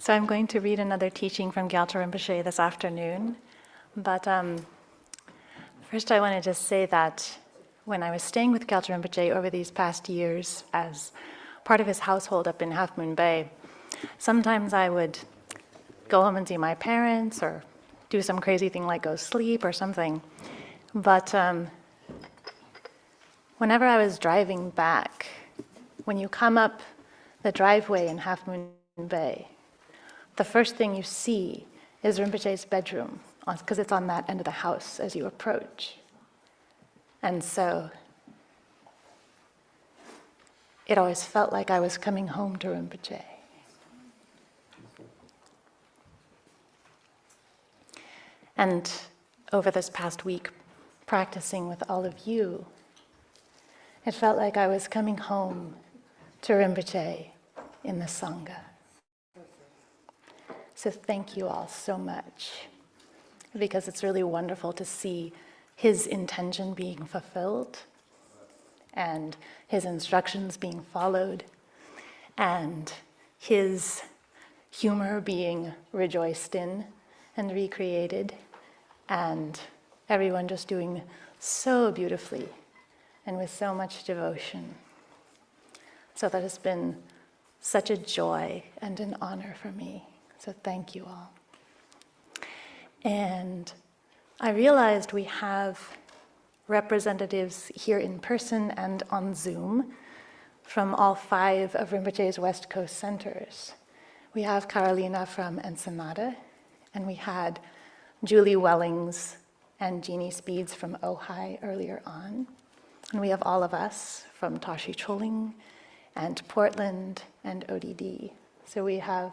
So I'm going to read another teaching from Gyatrul Rinpoche this afternoon. But first I want to just say that when I was staying with Gyatrul Rinpoche over these past years as part of his household up in Half Moon Bay, sometimes I would go home and see my parents or do some crazy thing like go sleep or something. But whenever I was driving back, when you come up the driveway in Half Moon Bay, the first thing you see is Rinpoche's bedroom, because it's on that end of the house as you approach. And so it always felt like I was coming home to Rinpoche. And over this past week, practicing with all of you, it felt like I was coming home to Rinpoche in the Sangha. So thank you all so much, because it's really wonderful to see his intention being fulfilled and his instructions being followed and his humor being rejoiced in and recreated, and everyone just doing so beautifully and with so much devotion. So that has been such a joy and an honor for me. So thank you all. And I realized we have representatives here in person and on Zoom from all 5 of Rinpoche's West Coast centers. We have Carolina from Ensenada, and we had Julie Wellings and Jeannie Speeds from Ojai earlier on. And we have all of us from Tashi Choling and Portland and ODD. So we have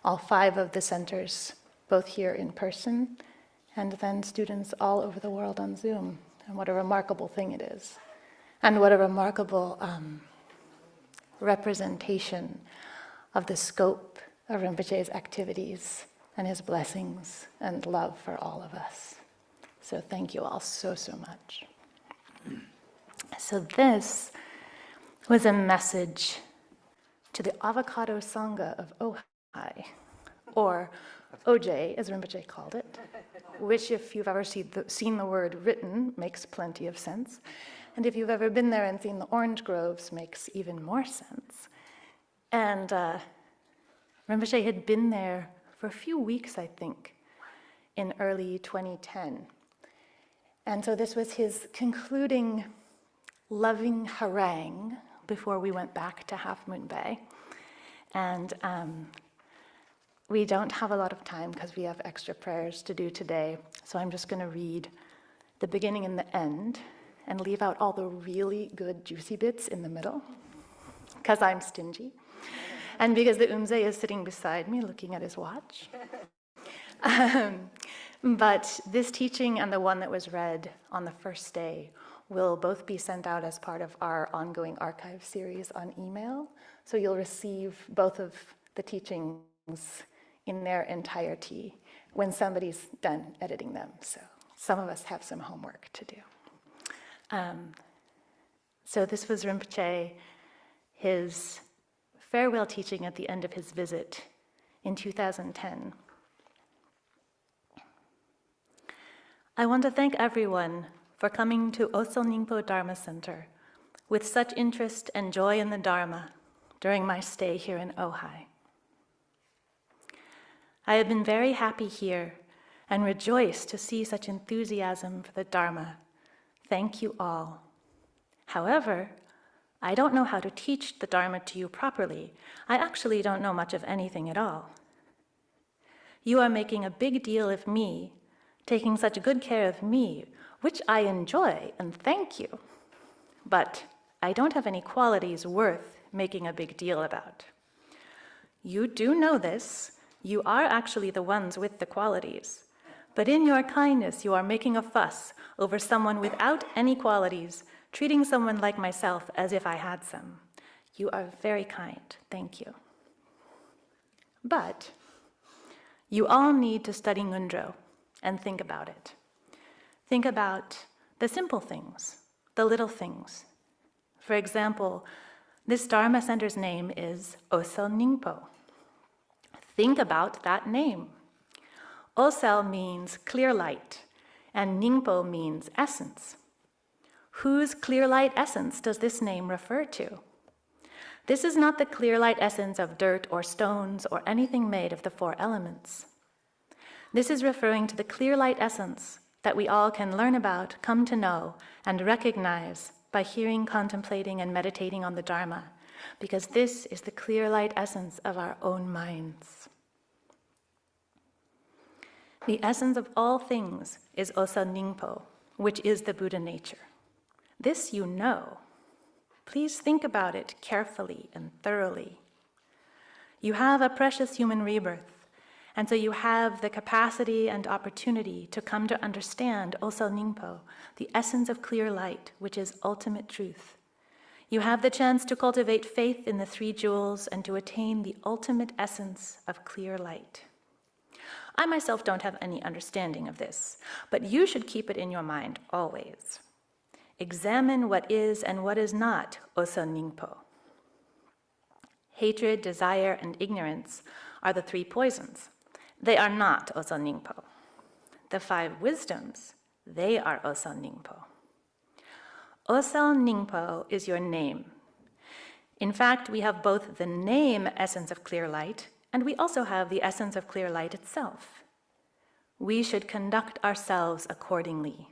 all 5 of the centers, both here in person, and then students all over the world on Zoom. And what a remarkable thing it is. And what a remarkable representation of the scope of Rinpoche's activities and his blessings and love for all of us. So thank you all so, so much. So this was a message to the Avocado Sangha of Ojai, or Ojai, as Rinpoche called it, which, if you've ever seen the word written, makes plenty of sense. And if you've ever been there and seen the orange groves, makes even more sense. And Rinpoche had been there for a few weeks, I think, in early 2010. And so this was his concluding loving harangue before we went back to Half Moon Bay. And we don't have a lot of time because we have extra prayers to do today. So I'm just going to read the beginning and the end and leave out all the really good juicy bits in the middle, because I'm stingy. And because the Umze is sitting beside me looking at his watch. But this teaching and the one that was read on the first day will both be sent out as part of our ongoing archive series on email. So you'll receive both of the teachings in their entirety when somebody's done editing them. So some of us have some homework to do. So this was Rinpoche, his farewell teaching at the end of his visit in 2010. I want to thank everyone for coming to Osel Ningpo Dharma Center with such interest and joy in the Dharma during my stay here in Ojai. I have been very happy here and rejoice to see such enthusiasm for the Dharma. Thank you all. However, I don't know how to teach the Dharma to you properly. I actually don't know much of anything at all. You are making a big deal of me, taking such good care of me, which I enjoy, and thank you. But I don't have any qualities worth making a big deal about. You do know this. You are actually the ones with the qualities. But in your kindness, you are making a fuss over someone without any qualities, treating someone like myself as if I had some. You are very kind. Thank you. But you all need to study Ngundro and think about it. Think about the simple things, the little things. For example, this Dharma Center's name is Osel Ningpo. Think about that name. Osel means clear light, and Ningpo means essence. Whose clear light essence does this name refer to? This is not the clear light essence of dirt or stones or anything made of the four elements. This is referring to the clear light essence that we all can learn about, come to know, and recognize by hearing, contemplating, and meditating on the Dharma, because this is the clear light essence of our own minds. The essence of all things is Osa Ningpo, which is the Buddha nature. This you know. Please think about it carefully and thoroughly. You have a precious human rebirth, and so you have the capacity and opportunity to come to understand Osa Ningpo, the essence of clear light, which is ultimate truth. You have the chance to cultivate faith in the three jewels and to attain the ultimate essence of clear light. I myself don't have any understanding of this, but you should keep it in your mind always. Examine what is and what is not Osa Ningpo. Hatred, desire, and ignorance are the three poisons. They are not Osa Ningpo. The five wisdoms, they are Osa Ningpo. Osa Ningpo is your name. In fact, we have both the name essence of clear light, and we also have the essence of clear light itself. We should conduct ourselves accordingly.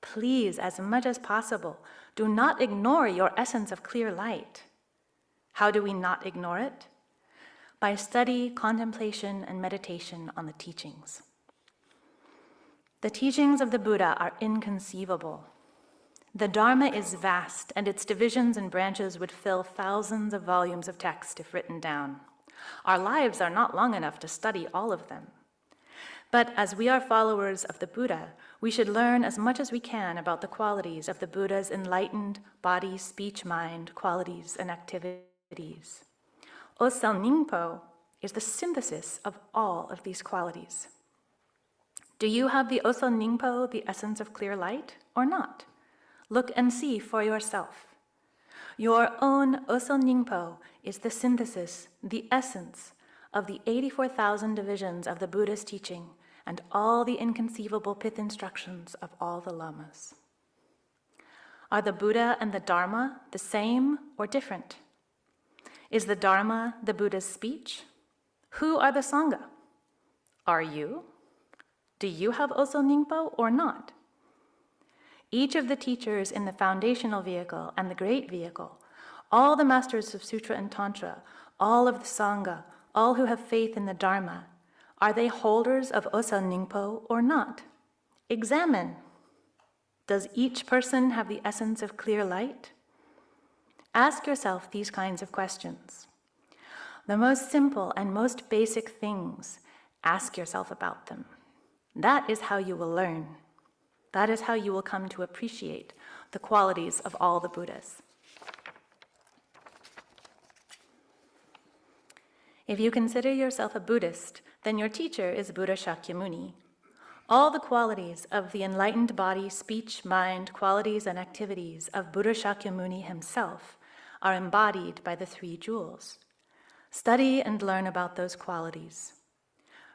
Please, as much as possible, do not ignore your essence of clear light. How do we not ignore it? By study, contemplation, and meditation on the teachings. The teachings of the Buddha are inconceivable. The Dharma is vast, and its divisions and branches would fill thousands of volumes of text if written down. Our lives are not long enough to study all of them. But as we are followers of the Buddha, we should learn as much as we can about the qualities of the Buddha's enlightened body, speech, mind, qualities, and activities. Osa Ningpo is the synthesis of all of these qualities. Do you have the Osa Ningpo, the essence of clear light, or not? Look and see for yourself. Your own Osa Ningpo is the synthesis, the essence of the 84,000 divisions of the Buddha's teaching and all the inconceivable pith instructions of all the lamas. Are the Buddha and the Dharma the same or different? Is the Dharma the Buddha's speech? Who are the Sangha? Are you? Do you have Osa Ningpo or not? Each of the teachers in the foundational vehicle and the great vehicle, all the masters of Sutra and Tantra, all of the Sangha, all who have faith in the Dharma, are they holders of Osa Ningpo or not? Examine. Does each person have the essence of clear light? Ask yourself these kinds of questions. The most simple and most basic things, ask yourself about them. That is how you will learn. That is how you will come to appreciate the qualities of all the Buddhas. If you consider yourself a Buddhist, then your teacher is Buddha Shakyamuni. All the qualities of the enlightened body, speech, mind, qualities, and activities of Buddha Shakyamuni himself are embodied by the three jewels. Study and learn about those qualities.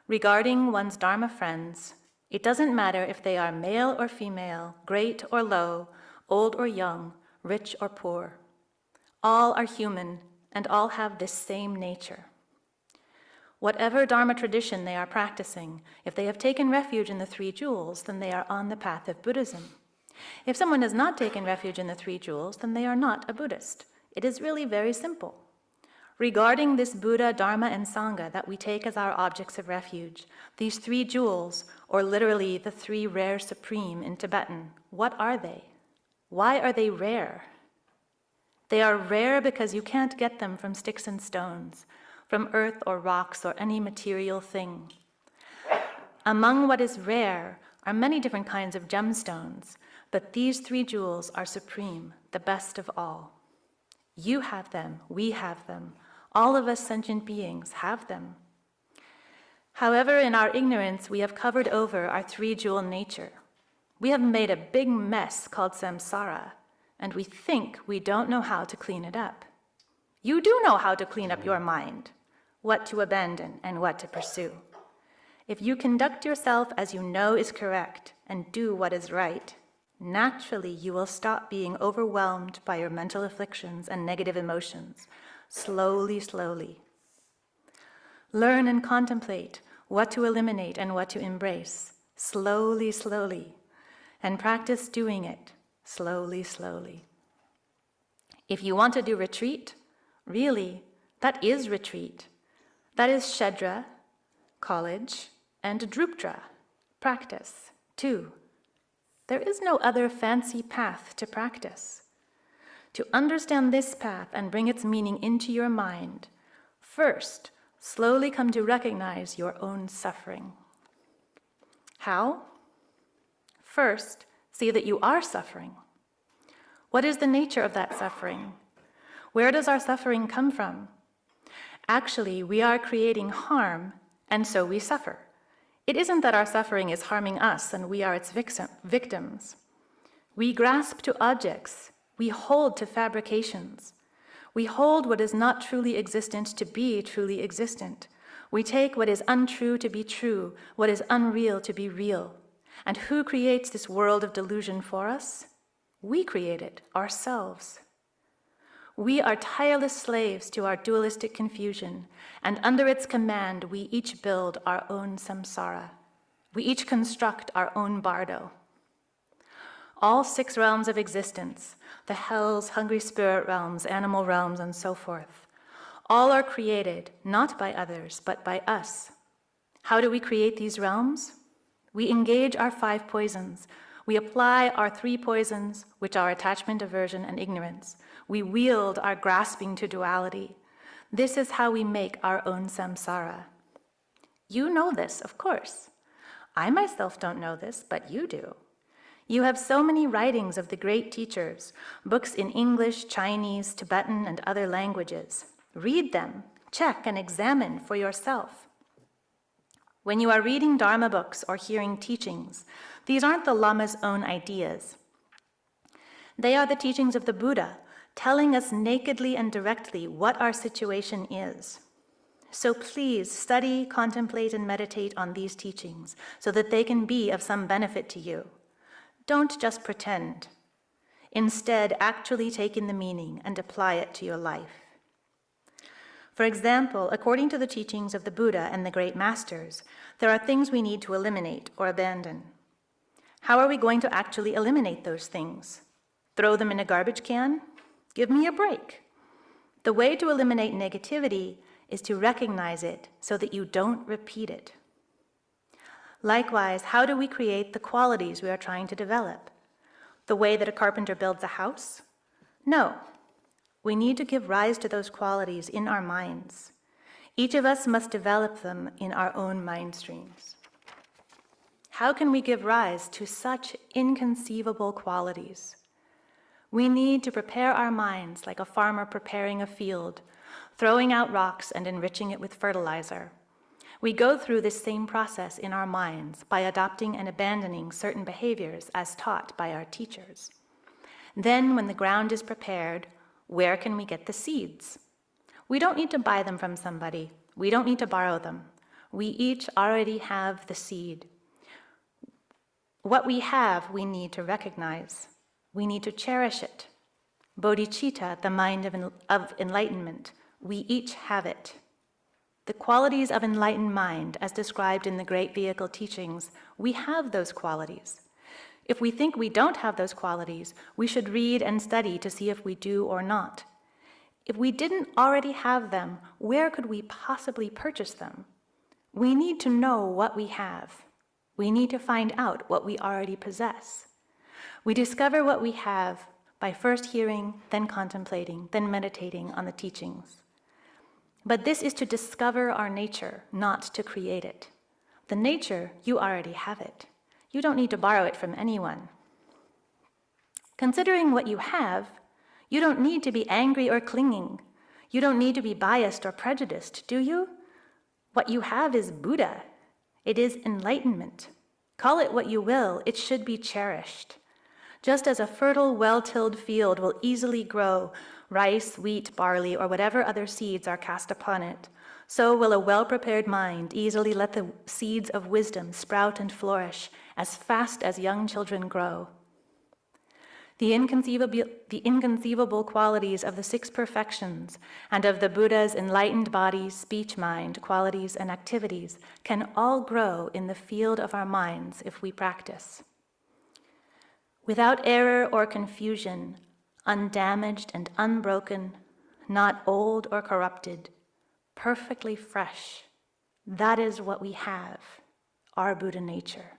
Regarding one's Dharma friends, it doesn't matter if they are male or female, great or low, old or young, rich or poor. All are human and all have this same nature. Whatever Dharma tradition they are practicing, if they have taken refuge in the three jewels, then they are on the path of Buddhism. If someone has not taken refuge in the three jewels, then they are not a Buddhist. It is really very simple. Regarding this Buddha, Dharma, and Sangha that we take as our objects of refuge, these three jewels, or literally the three rare supreme in Tibetan, what are they? Why are they rare? They are rare because you can't get them from sticks and stones, from earth or rocks or any material thing. Among what is rare are many different kinds of gemstones, but these three jewels are supreme, the best of all. You have them, we have them, all of us sentient beings have them. However, in our ignorance, we have covered over our three-jewel nature. We have made a big mess called samsara, and we think we don't know how to clean it up. You do know how to clean up your mind. what to abandon and what to pursue. If you conduct yourself as you know is correct and do what is right, naturally you will stop being overwhelmed by your mental afflictions and negative emotions, slowly, slowly. Learn and contemplate what to eliminate and what to embrace, slowly, slowly, and practice doing it slowly, slowly. If you want to do retreat, really, that is retreat. That is Shedra, college, and Druptra, practice, too. There is no other fancy path to practice. To understand this path and bring its meaning into your mind, first, slowly come to recognize your own suffering. How? First, see that you are suffering. What is the nature of that suffering? Where does our suffering come from? Actually, we are creating harm, and so we suffer. It isn't that our suffering is harming us and we are its victims. We grasp to objects. We hold to fabrications. We hold what is not truly existent to be truly existent. We take what is untrue to be true, what is unreal to be real. And who creates this world of delusion for us? We create it ourselves. We are tireless slaves to our dualistic confusion, and under its command, we each build our own samsara. We each construct our own bardo. All 6 realms of existence, the hells, hungry spirit realms, animal realms, and so forth, all are created not by others, but by us. How do we create these realms? We engage our 5 poisons. We apply our 3 poisons, which are attachment, aversion, and ignorance. We wield our grasping to duality. This is how we make our own samsara. You know this, of course. I myself don't know this, but you do. You have so many writings of the great teachers, books in English, Chinese, Tibetan, and other languages. Read them, check and examine for yourself. When you are reading Dharma books or hearing teachings, these aren't the Lama's own ideas. They are the teachings of the Buddha, telling us nakedly and directly what our situation is. So please study, contemplate, and meditate on these teachings so that they can be of some benefit to you. Don't just pretend. Instead, actually take in the meaning and apply it to your life. For example, according to the teachings of the Buddha and the great masters, there are things we need to eliminate or abandon. How are we going to actually eliminate those things? Throw them in a garbage can? Give me a break. The way to eliminate negativity is to recognize it so that you don't repeat it. Likewise, how do we create the qualities we are trying to develop? The way that a carpenter builds a house? No. We need to give rise to those qualities in our minds. Each of us must develop them in our own mind streams. How can we give rise to such inconceivable qualities? We need to prepare our minds like a farmer preparing a field, throwing out rocks and enriching it with fertilizer. We go through this same process in our minds by adopting and abandoning certain behaviors as taught by our teachers. Then, when the ground is prepared, where can we get the seeds? We don't need to buy them from somebody. We don't need to borrow them. We each already have the seed. What we have, we need to recognize. We need to cherish it. Bodhicitta, the mind of enlightenment, we each have it. The qualities of enlightened mind, as described in the Great Vehicle teachings, we have those qualities. If we think we don't have those qualities, we should read and study to see if we do or not. If we didn't already have them, where could we possibly purchase them? We need to know what we have. We need to find out what we already possess. We discover what we have by first hearing, then contemplating, then meditating on the teachings. But this is to discover our nature, not to create it. The nature, you already have it. You don't need to borrow it from anyone. Considering what you have, you don't need to be angry or clinging. You don't need to be biased or prejudiced, do you? What you have is Buddha. It is enlightenment. Call it what you will, it should be cherished. Just as a fertile, well-tilled field will easily grow rice, wheat, barley, or whatever other seeds are cast upon it, So will a well-prepared mind easily let the seeds of wisdom sprout and flourish as fast as young children grow. The inconceivable qualities of the 6 perfections and of the Buddha's enlightened body, speech, mind, qualities, and activities can all grow in the field of our minds if we practice. Without error or confusion, undamaged and unbroken, not old or corrupted, perfectly fresh, that is what we have, our Buddha nature.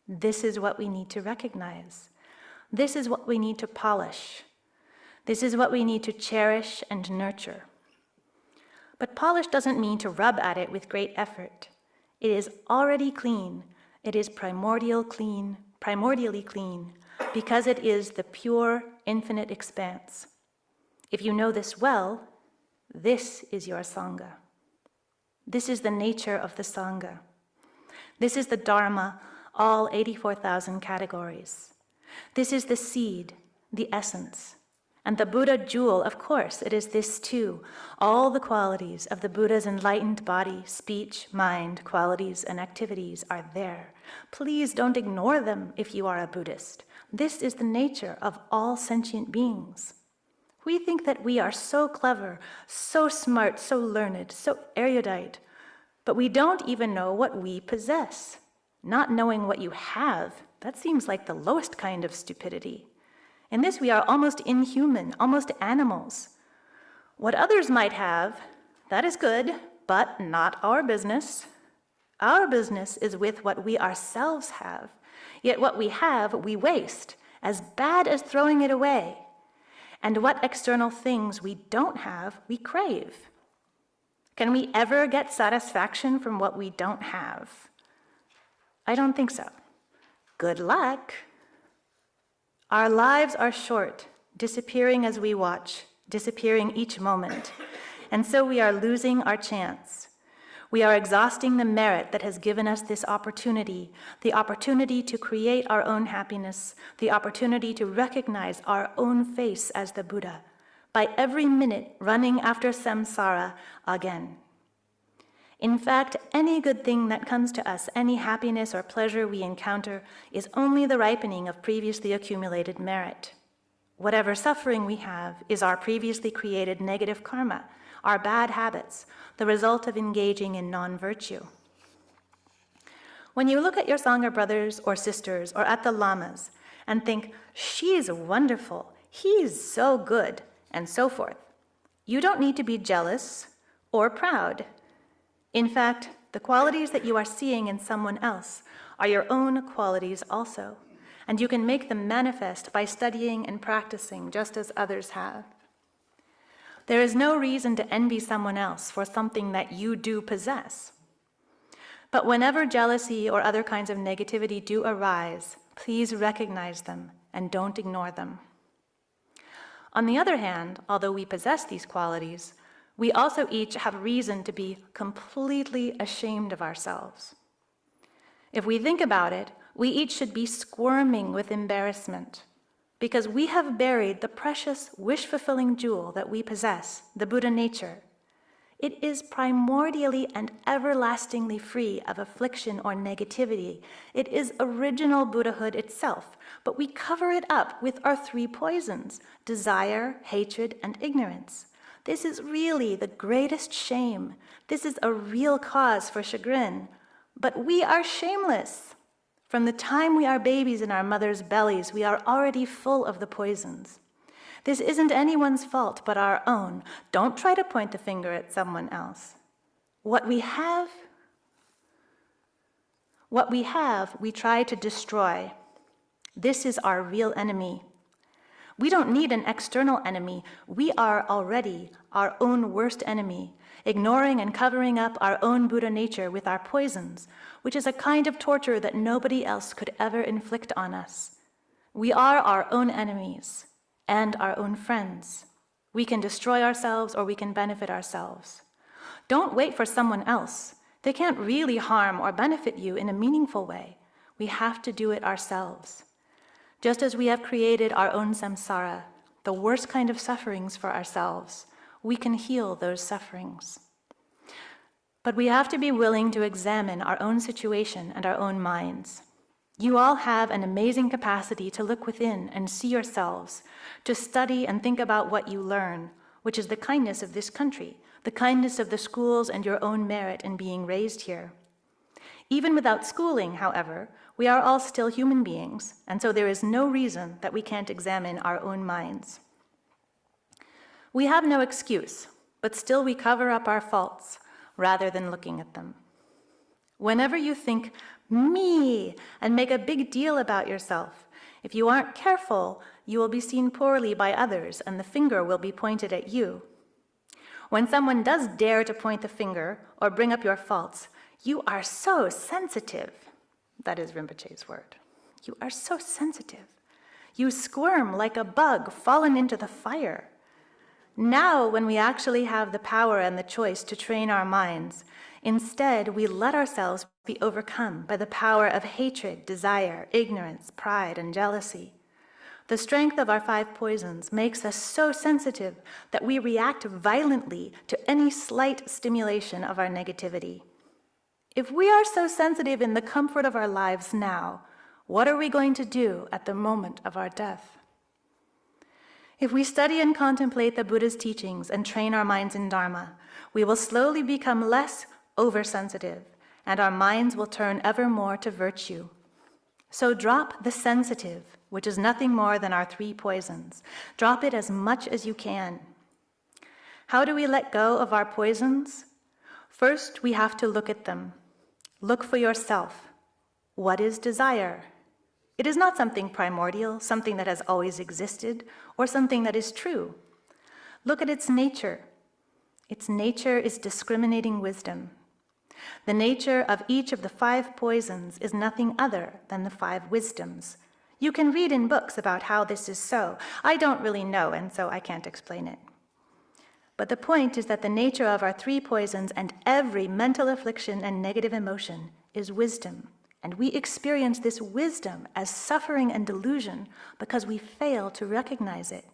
This is what we need to recognize. This is what we need to polish. This is what we need to cherish and nurture. But polish doesn't mean to rub at it with great effort. It is already clean. It is primordially clean, because it is the pure, infinite expanse. If you know this well, this is your Sangha. This is the nature of the Sangha. This is the Dharma, all 84,000 categories. This is the seed, the essence. And the Buddha jewel, of course, it is this too. All the qualities of the Buddha's enlightened body, speech, mind, qualities, and activities are there. Please don't ignore them if you are a Buddhist. This is the nature of all sentient beings. We think that we are so clever, so smart, so learned, so erudite, but we don't even know what we possess. Not knowing what you have, that seems like the lowest kind of stupidity. In this, we are almost inhuman, almost animals. What others might have, that is good, but not our business. Our business is with what we ourselves have. Yet what we have, we waste, as bad as throwing it away. And what external things we don't have, we crave. Can we ever get satisfaction from what we don't have? I don't think so. Good luck. Our lives are short, disappearing as we watch, disappearing each moment. And so we are losing our chance. We are exhausting the merit that has given us this opportunity, the opportunity to create our own happiness, the opportunity to recognize our own face as the Buddha, by every minute running after samsara again. In fact, any good thing that comes to us, any happiness or pleasure we encounter, is only the ripening of previously accumulated merit. Whatever suffering we have is our previously created negative karma, our bad habits, the result of engaging in non-virtue. When you look at your Sangha brothers or sisters or at the lamas and think, she's wonderful, he's so good, and so forth, you don't need to be jealous or proud. In fact, the qualities that you are seeing in someone else are your own qualities also, and you can make them manifest by studying and practicing just as others have. There is no reason to envy someone else for something that you do possess. But whenever jealousy or other kinds of negativity do arise, please recognize them and don't ignore them. On the other hand, although we possess these qualities, we also each have reason to be completely ashamed of ourselves. If we think about it, we each should be squirming with embarrassment because we have buried the precious wish-fulfilling jewel that we possess, the Buddha nature. It is primordially and everlastingly free of affliction or negativity. It is original Buddhahood itself, but we cover it up with our 3 poisons, desire, hatred, and ignorance. This is really the greatest shame. This is a real cause for chagrin. But we are shameless. From the time we are babies in our mother's bellies, we are already full of the poisons. This isn't anyone's fault but our own. Don't try to point the finger at someone else. What we have, we try to destroy. This is our real enemy. We don't need an external enemy. We are already our own worst enemy, ignoring and covering up our own Buddha nature with our poisons, which is a kind of torture that nobody else could ever inflict on us. We are our own enemies and our own friends. We can destroy ourselves or we can benefit ourselves. Don't wait for someone else. They can't really harm or benefit you in a meaningful way. We have to do it ourselves. Just as we have created our own samsara, the worst kind of sufferings for ourselves, we can heal those sufferings. But we have to be willing to examine our own situation and our own minds. You all have an amazing capacity to look within and see yourselves, to study and think about what you learn, which is the kindness of this country, the kindness of the schools, and your own merit in being raised here. Even without schooling, however, we are all still human beings, and so there is no reason that we can't examine our own minds. We have no excuse, but still we cover up our faults rather than looking at them. Whenever you think, me, and make a big deal about yourself, if you aren't careful, you will be seen poorly by others, and the finger will be pointed at you. When someone does dare to point the finger or bring up your faults, you are so sensitive. That is Rinpoche's word. You are so sensitive. You squirm like a bug fallen into the fire. Now, when we actually have the power and the choice to train our minds, instead we let ourselves be overcome by the power of hatred, desire, ignorance, pride, and jealousy. The strength of our 5 poisons makes us so sensitive that we react violently to any slight stimulation of our negativity. If we are so sensitive in the comfort of our lives now, what are we going to do at the moment of our death? If we study and contemplate the Buddha's teachings and train our minds in Dharma, we will slowly become less oversensitive, and our minds will turn ever more to virtue. So drop the sensitive, which is nothing more than our 3 poisons. Drop it as much as you can. How do we let go of our poisons? First, we have to look at them. Look for yourself. What is desire? It is not something primordial, something that has always existed, or something that is true. Look at its nature. Its nature is discriminating wisdom. The nature of each of the 5 poisons is nothing other than the 5 wisdoms. You can read in books about how this is so. I don't really know, and so I can't explain it. But the point is that the nature of our 3 poisons and every mental affliction and negative emotion is wisdom. And we experience this wisdom as suffering and delusion because we fail to recognize it.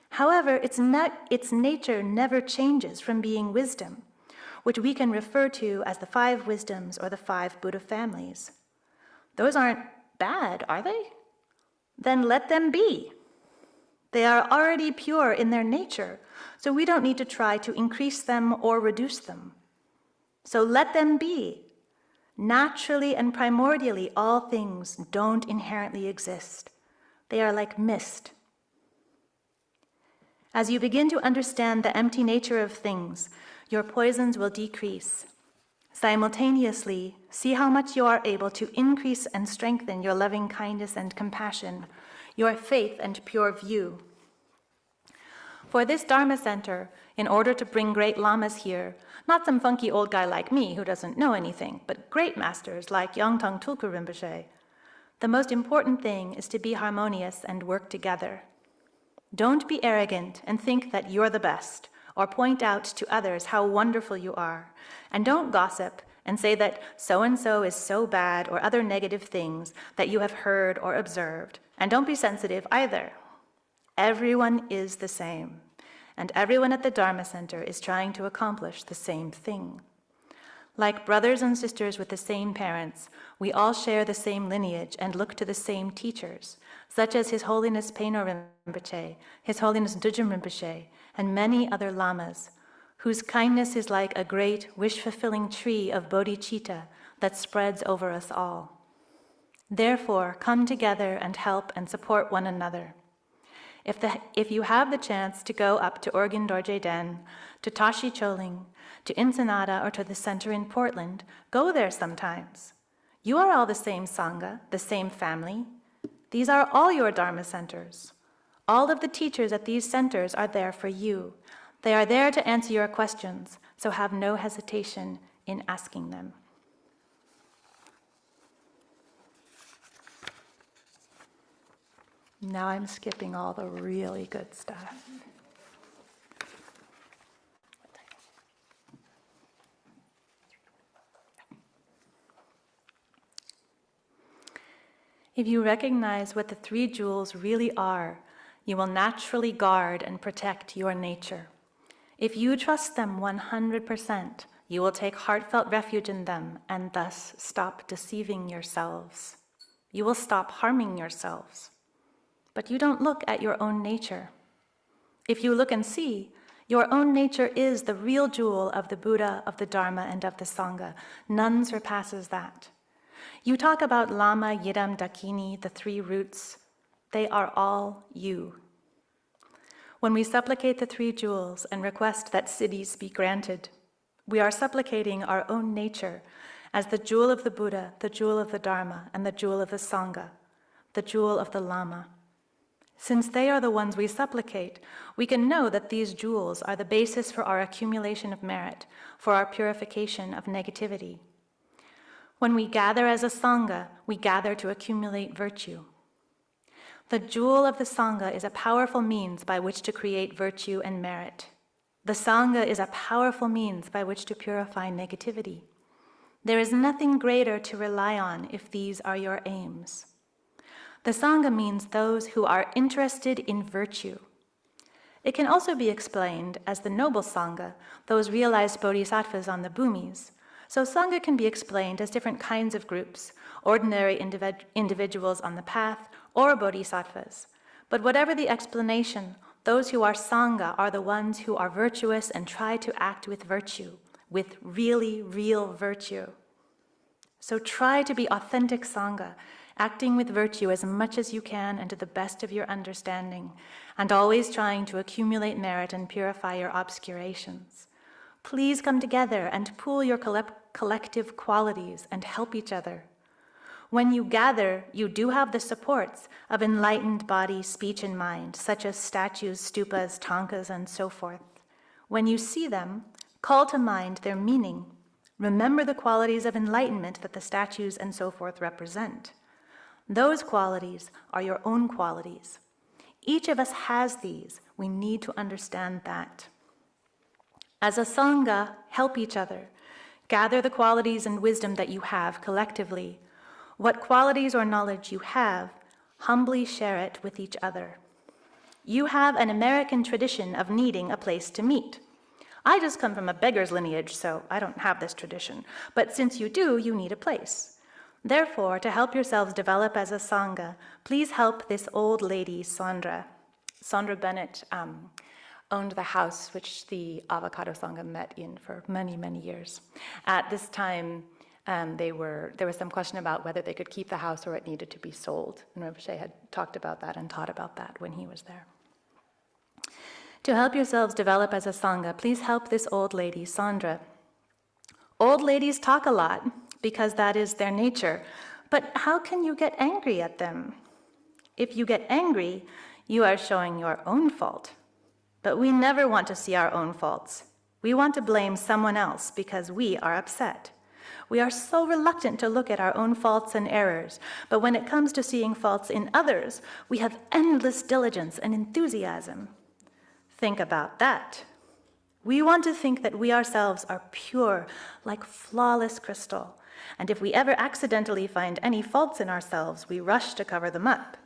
However, its nature never changes from being wisdom, which we can refer to as the 5 wisdoms or the 5 Buddha families. Those aren't bad, are they? Then let them be. They are already pure in their nature, so we don't need to try to increase them or reduce them. So let them be. Naturally and primordially, all things don't inherently exist. They are like mist. As you begin to understand the empty nature of things, your poisons will decrease. Simultaneously, see how much you are able to increase and strengthen your loving kindness and compassion, your faith and pure view. For this Dharma Center, in order to bring great lamas here, not some funky old guy like me who doesn't know anything, but great masters like Yangtang Tulku Rinpoche, the most important thing is to be harmonious and work together. Don't be arrogant and think that you're the best, or point out to others how wonderful you are. And don't gossip and say that so-and-so is so bad or other negative things that you have heard or observed. And don't be sensitive either. Everyone is the same, and everyone at the Dharma Center is trying to accomplish the same thing. Like brothers and sisters with the same parents, we all share the same lineage and look to the same teachers, such as His Holiness Parinirvana Rinpoche, His Holiness Dudjom Rinpoche, and many other lamas, whose kindness is like a great wish-fulfilling tree of bodhicitta that spreads over us all. Therefore, come together and help and support one another. If you have the chance to go up to Organ Dorje Den, to Tashi Choling, to Ensenada, or to the center in Portland, go there sometimes. You are all the same Sangha, the same family. These are all your Dharma centers. All of the teachers at these centers are there for you. They are there to answer your questions, so have no hesitation in asking them. Now I'm skipping all the really good stuff. If you recognize what the 3 jewels really are, you will naturally guard and protect your nature. If you trust them 100%, You will take heartfelt refuge in them and thus stop deceiving yourselves. You will stop harming yourselves. But you don't look at your own nature. If you look and see, your own nature is the real jewel of the Buddha, of the Dharma, and of the Sangha. None surpasses that. You talk about Lama, Yidam, Dakini, the three roots. They are all you. When we supplicate the three jewels and request that siddhis be granted, we are supplicating our own nature as the jewel of the Buddha, the jewel of the Dharma, and the jewel of the Sangha, the jewel of the Lama. Since they are the ones we supplicate, we can know that these jewels are the basis for our accumulation of merit, for our purification of negativity. When we gather as a Sangha, we gather to accumulate virtue. The jewel of the Sangha is a powerful means by which to create virtue and merit. The Sangha is a powerful means by which to purify negativity. There is nothing greater to rely on if these are your aims. The Sangha means those who are interested in virtue. It can also be explained as the noble Sangha, those realized bodhisattvas on the bhumis. So Sangha can be explained as different kinds of groups, ordinary individuals on the path, or bodhisattvas. But whatever the explanation, those who are Sangha are the ones who are virtuous and try to act with virtue, with really real virtue. So try to be authentic Sangha, acting with virtue as much as you can and to the best of your understanding, and always trying to accumulate merit and purify your obscurations. Please come together and pool your collective qualities and help each other. When you gather, you do have the supports of enlightened body, speech, and mind, such as statues, stupas, tankas, and so forth. When you see them, call to mind their meaning. Remember the qualities of enlightenment that the statues and so forth represent. Those qualities are your own qualities. Each of us has these. We need to understand that. As a Sangha, help each other. Gather the qualities and wisdom that you have collectively. What qualities or knowledge you have, humbly share it with each other. You have an American tradition of needing a place to meet. I just come from a beggar's lineage, so I don't have this tradition. But since you do, you need a place. Therefore, to help yourselves develop as a Sangha, please help this old lady, Sandra. Sandra Bennett owned the house which the Avocado Sangha met in for many, many years. At this time, there was some question about whether they could keep the house or it needed to be sold. And Rinpoche had talked about that and taught about that when he was there. To help yourselves develop as a Sangha, please help this old lady, Sandra. Old ladies talk a lot, because that is their nature. But how can you get angry at them? If you get angry, you are showing your own fault. But we never want to see our own faults. We want to blame someone else because we are upset. We are so reluctant to look at our own faults and errors, but when it comes to seeing faults in others, we have endless diligence and enthusiasm. Think about that. We want to think that we ourselves are pure, like flawless crystal. And if we ever accidentally find any faults in ourselves, we rush to cover them up.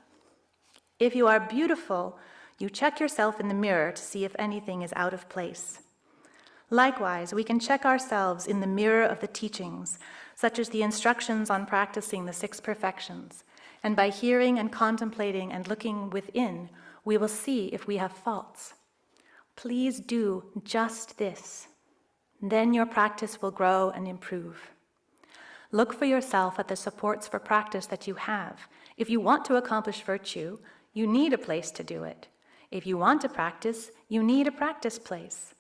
If you are beautiful, you check yourself in the mirror to see if anything is out of place. Likewise, we can check ourselves in the mirror of the teachings, such as the instructions on practicing the 6 perfections. And by hearing and contemplating and looking within, we will see if we have faults. Please do just this. Then your practice will grow and improve. Look for yourself at the supports for practice that you have. If you want to accomplish virtue, you need a place to do it. If you want to practice, you need a practice place.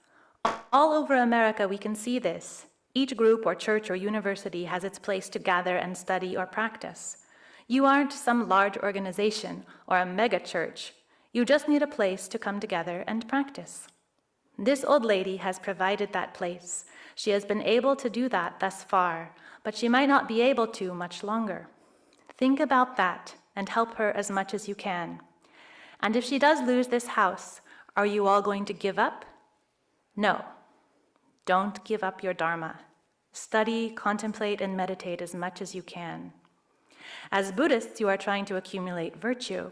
All over America, we can see this. Each group or church or university has its place to gather and study or practice. You aren't some large organization or a mega church. You just need a place to come together and practice. This old lady has provided that place. She has been able to do that thus far, but she might not be able to much longer. Think about that and help her as much as you can. And if she does lose this house, are you all going to give up? No. Don't give up your Dharma. Study, contemplate, and meditate as much as you can. As Buddhists, you are trying to accumulate virtue.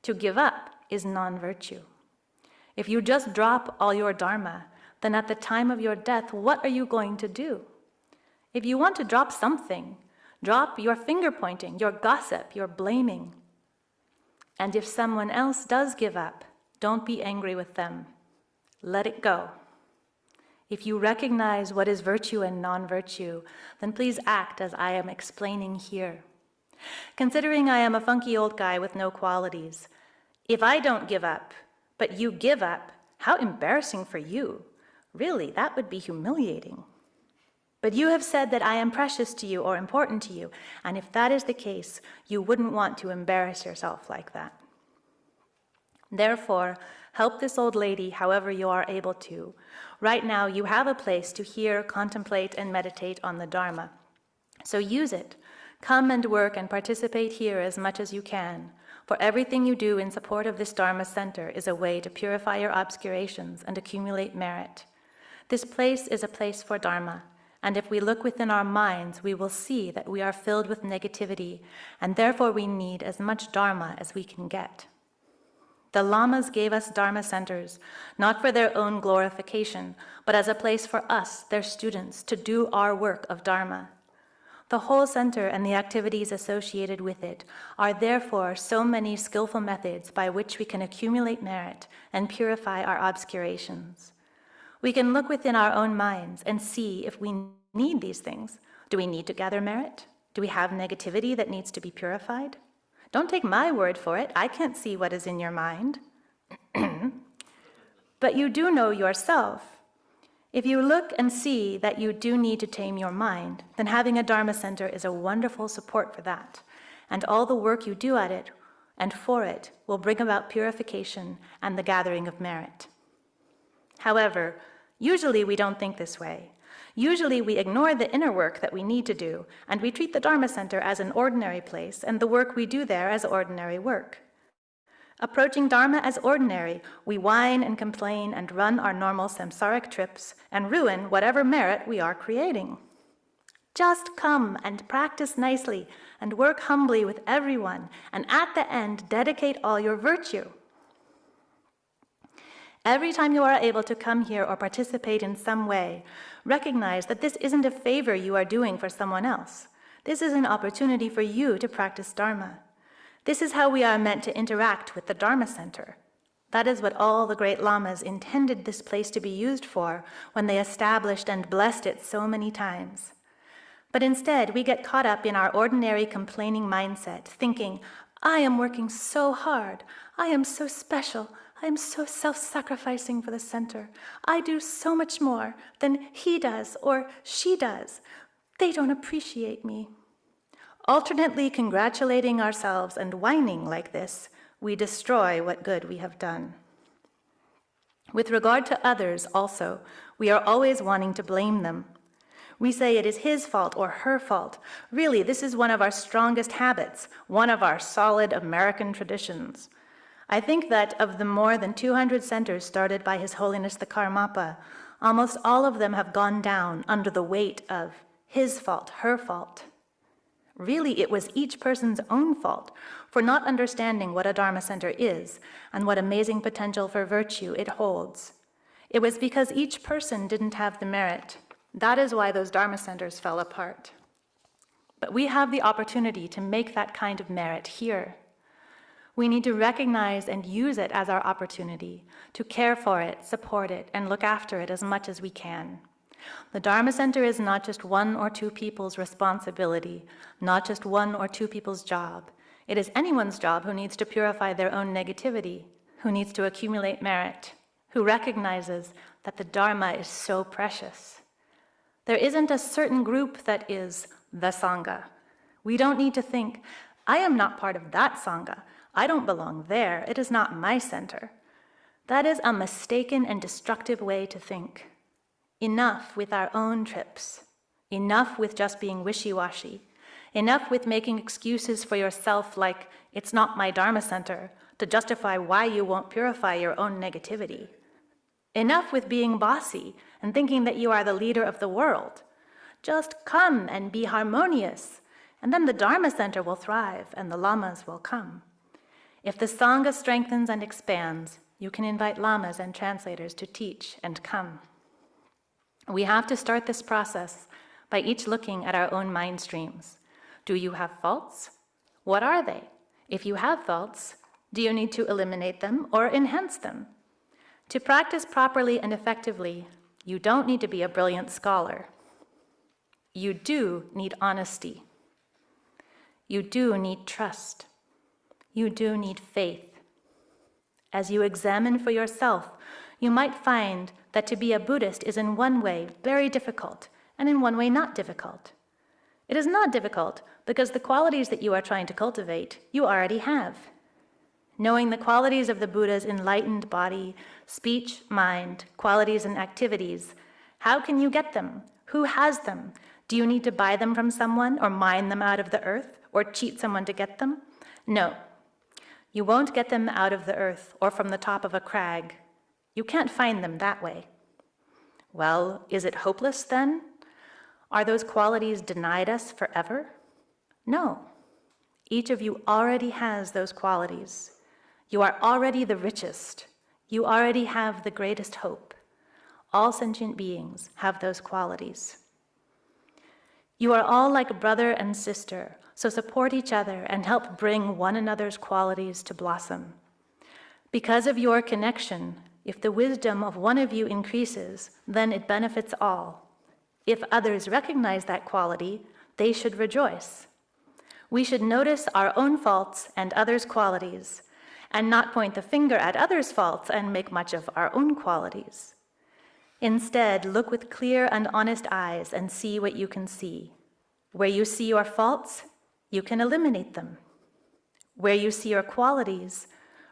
To give up is non-virtue. If you just drop all your Dharma, then at the time of your death, what are you going to do? If you want to drop something, drop your finger pointing, your gossip, your blaming. And if someone else does give up, don't be angry with them. Let it go. If you recognize what is virtue and non-virtue, then please act as I am explaining here. Considering I am a funky old guy with no qualities, if I don't give up, but you give up, how embarrassing for you. Really, that would be humiliating. But you have said that I am precious to you or important to you, and if that is the case, you wouldn't want to embarrass yourself like that. Therefore, help this old lady however you are able to. Right now, you have a place to hear, contemplate, and meditate on the Dharma. So use it. Come and work and participate here as much as you can, for everything you do in support of this Dharma center is a way to purify your obscurations and accumulate merit. This place is a place for Dharma, and if we look within our minds, we will see that we are filled with negativity, and therefore we need as much Dharma as we can get. The Lamas gave us Dharma centers, not for their own glorification, but as a place for us, their students, to do our work of Dharma. The whole center and the activities associated with it are therefore so many skillful methods by which we can accumulate merit and purify our obscurations. We can look within our own minds and see if we need these things. Do we need to gather merit? Do we have negativity that needs to be purified? Don't take my word for it. I can't see what is in your mind. But you do know yourself. If you look and see that you do need to tame your mind, then having a Dharma center is a wonderful support for that. And all the work you do at it and for it will bring about purification and the gathering of merit. However, usually we don't think this way. Usually we ignore the inner work that we need to do, and we treat the Dharma center as an ordinary place and the work we do there as ordinary work. Approaching Dharma as ordinary, we whine and complain and run our normal samsaric trips and ruin whatever merit we are creating. Just come and practice nicely and work humbly with everyone, and at the end, dedicate all your virtue. Every time you are able to come here or participate in some way, recognize that this isn't a favor you are doing for someone else. This is an opportunity for you to practice Dharma. This is how we are meant to interact with the Dharma center. That is what all the great lamas intended this place to be used for when they established and blessed it so many times. But instead, we get caught up in our ordinary complaining mindset, thinking, I am working so hard, I am so special, I am so self-sacrificing for the center. I do so much more than he does or she does. They don't appreciate me. Alternately congratulating ourselves and whining like this, we destroy what good we have done. With regard to others also, we are always wanting to blame them. We say it is his fault or her fault. Really, this is one of our strongest habits, one of our solid American traditions. I think that of the more than 200 centers started by His Holiness the Karmapa, almost all of them have gone down under the weight of his fault, her fault. Really, it was each person's own fault for not understanding what a Dharma center is and what amazing potential for virtue it holds. It was because each person didn't have the merit. That is why those Dharma centers fell apart. But we have the opportunity to make that kind of merit here. We need to recognize and use it as our opportunity to care for it, support it, and look after it as much as we can. The Dharma center is not just one or two people's responsibility, not just one or two people's job. It is anyone's job who needs to purify their own negativity, who needs to accumulate merit, who recognizes that the Dharma is so precious. There isn't a certain group that is the Sangha. We don't need to think, I am not part of that Sangha. I don't belong there. It is not my center. That is a mistaken and destructive way to think. Enough with our own trips. Enough with just being wishy-washy. Enough with making excuses for yourself like, it's not my Dharma center, to justify why you won't purify your own negativity. Enough with being bossy and thinking that you are the leader of the world. Just come and be harmonious, and then the Dharma center will thrive and the lamas will come. If the Sangha strengthens and expands, you can invite lamas and translators to teach and come. We have to start this process by each looking at our own mind streams. Do you have faults? What are they? If you have faults, do you need to eliminate them or enhance them? To practice properly and effectively, you don't need to be a brilliant scholar. You do need honesty. You do need trust. You do need faith. As you examine for yourself, you might find that to be a Buddhist is in one way very difficult, and in one way not difficult. It is not difficult because the qualities that you are trying to cultivate, you already have. Knowing the qualities of the Buddha's enlightened body, speech, mind, qualities and activities, how can you get them? Who has them? Do you need to buy them from someone or mine them out of the earth or cheat someone to get them? No. You won't get them out of the earth or from the top of a crag. You can't find them that way. Well, is it hopeless then? Are those qualities denied us forever? No. Each of you already has those qualities. You are already the richest. You already have the greatest hope. All sentient beings have those qualities. You are all like brother and sister, so support each other and help bring one another's qualities to blossom. Because of your connection, if the wisdom of one of you increases, then it benefits all. If others recognize that quality, they should rejoice. We should notice our own faults and others' qualities, and not point the finger at others' faults and make much of our own qualities. Instead, look with clear and honest eyes and see what you can see. Where you see your faults, you can eliminate them. Where you see your qualities,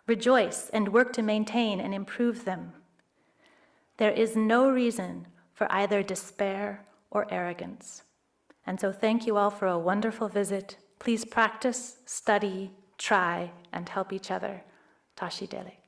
rejoice and work to maintain and improve them. There is no reason for either despair or arrogance. And so thank you all for a wonderful visit. Please practice, study, try, and help each other. Tashi Delek.